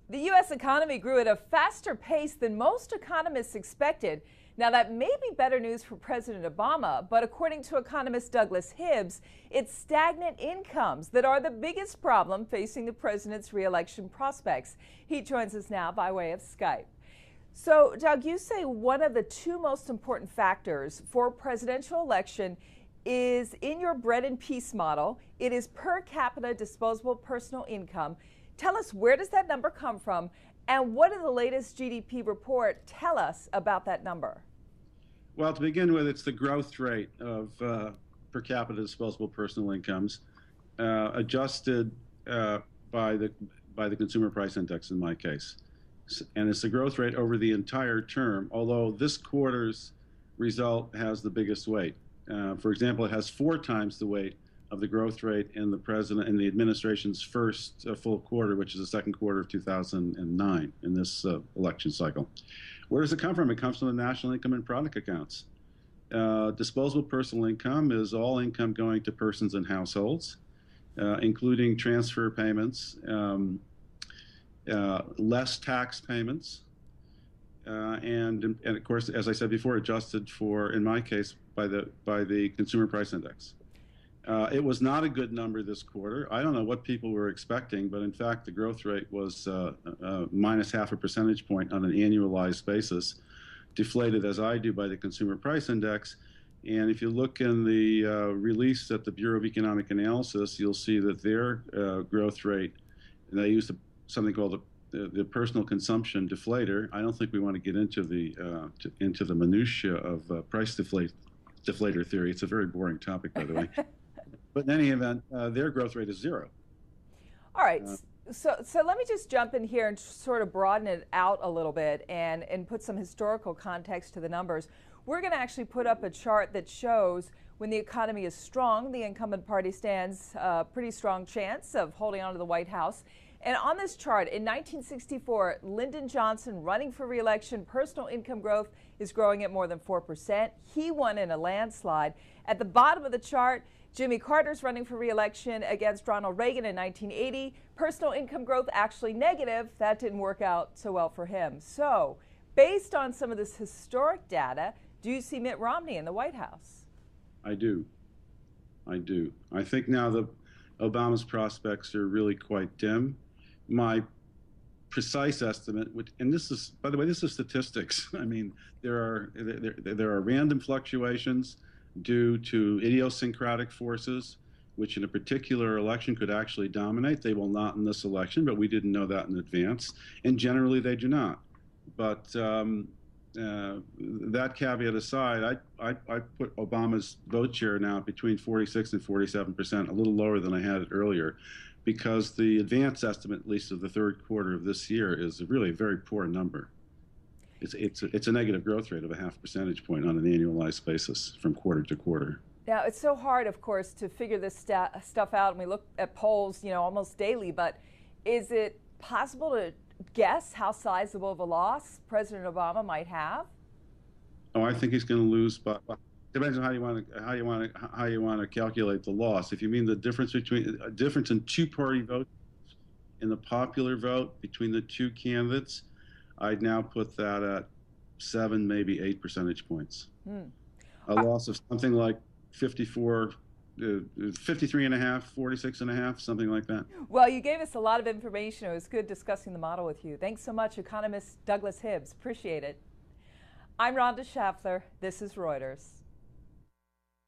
The U.S. economy grew at a faster pace than most economists expected. Now, that may be better news for President Obama, but according to economist Douglas Hibbs, it's stagnant incomes that are the biggest problem facing the president's reelection prospects. He joins us now by way of Skype. So, Doug, you say one of the two most important factors for presidential election is in your bread and peace model. It is per capita disposable personal income. Tell us, where does that number come from, and what does the latest GDP report tell us about that number? Well, to begin with, it's the growth rate of per capita disposable personal incomes, adjusted by the consumer price index in my case, and it's the growth rate over the entire term. Although this quarter's result has the biggest weight. For example, it has 4 times the weight of the growth rate in the administration's first full quarter, which is the second quarter of 2009 in this election cycle. Where does it come from? It comes from the national income and product accounts. Disposable personal income is all income going to persons and households, including transfer payments, less tax payments, and of course, as I said before, adjusted for, in my case, by the consumer price index. It was not a good number this quarter. I don't know what people were expecting, but in fact, the growth rate was minus half a percentage point on an annualized basis, deflated as I do by the consumer price index. And if you look in the release at the Bureau of Economic Analysis, you'll see that their growth rate, and they used something called the personal consumption deflator. I don't think we want to get into the minutiae of price deflator theory. It's a very boring topic, by the way. But in any event, their growth rate is 0. All right. So let me just jump in here and sort of broaden it out a little bit and put some historical context to the numbers. We're going to actually put up a chart that shows when the economy is strong, the incumbent party stands a pretty strong chance of holding on to the White House. And on this chart, in 1964, Lyndon Johnson running for re-election, personal income growth is growing at more than 4%. He won in a landslide. At the bottom of the chart, Jimmy Carter's running for re-election against Ronald Reagan in 1980. Personal income growth actually negative. That didn't work out so well for him. So, based on some of this historic data, do you see Mitt Romney in the White House? I do. I think now that Obama's prospects are really quite dim. My precise estimate, and this is, by the way, this is statistics. I mean, there are random fluctuations due to idiosyncratic forces, which in a particular election could actually dominate. They will not in this election, but we didn't know that in advance. And generally, they do not. But that caveat aside, I put Obama's vote share now between 46 and 47%, a little lower than I had it earlier, because the advance estimate, at least of the third quarter of this year, is really a very poor number. It's a negative growth rate of a half percentage point on an annualized basis from quarter to quarter. Now, it's so hard, of course, to figure this stuff out, and we look at polls, almost daily, but is it possible to guess how sizable of a loss President Obama might have? Oh, I think he's going to lose, but depends on how you want to calculate the loss. If you mean the difference in two-party votes in the popular vote between the two candidates, I'd now put that at 7, maybe 8 percentage points. A loss of something like 53 and a half, 46 and a half, something like that. Well, you gave us a lot of information. It was good discussing the model with you. Thanks so much, economist Douglas Hibbs. Appreciate it. I'm Rhonda Schaffler. This is Reuters.